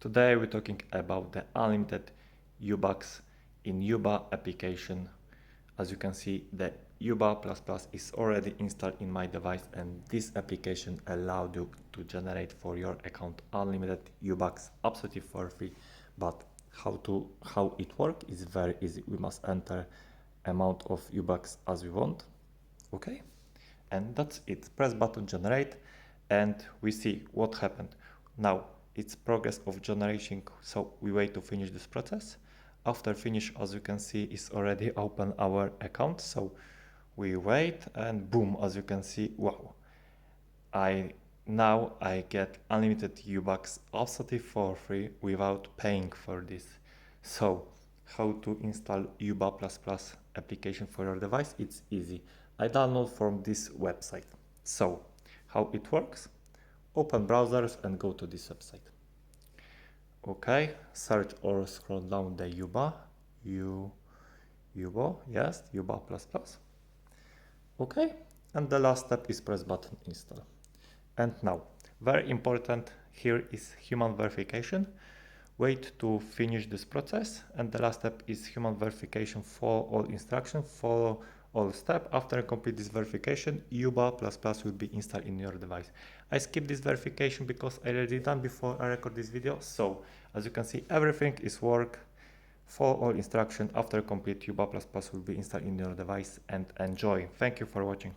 Today we're talking about the unlimited Yubucks in Yuba application. As you can see, the Yuba++ is already installed in my device, and this application allows you to generate for your account unlimited Yubucks absolutely for free. But how it works is very easy. We must enter amount of Yubucks as we want. Okay, and that's it. Press button generate and we see what happened. Now it's progress of generation, so we wait to finish this process. After finish, as you can see, it's already open our account, so we wait and boom, as you can see, wow, now I get unlimited Yubucks absolutely for free without paying for this. So how to install Yuba++ application for your device? It's easy. I download from this website. So how it works? Open browsers and go to this website. Okay, search or scroll down the Yubo, yes, Yuba++. Okay, and the last step is press button install. And now, very important here is human verification. Wait to finish this process, and the last step is human verification. Follow all instructions, follow all steps. After complete this verification, Yuba++ will be installed in your device. I skipped this verification because I already done before I record this video. So as you can see, everything is work. Follow all instructions. After complete, Yuba++ will be installed in your device, and enjoy. Thank you for watching.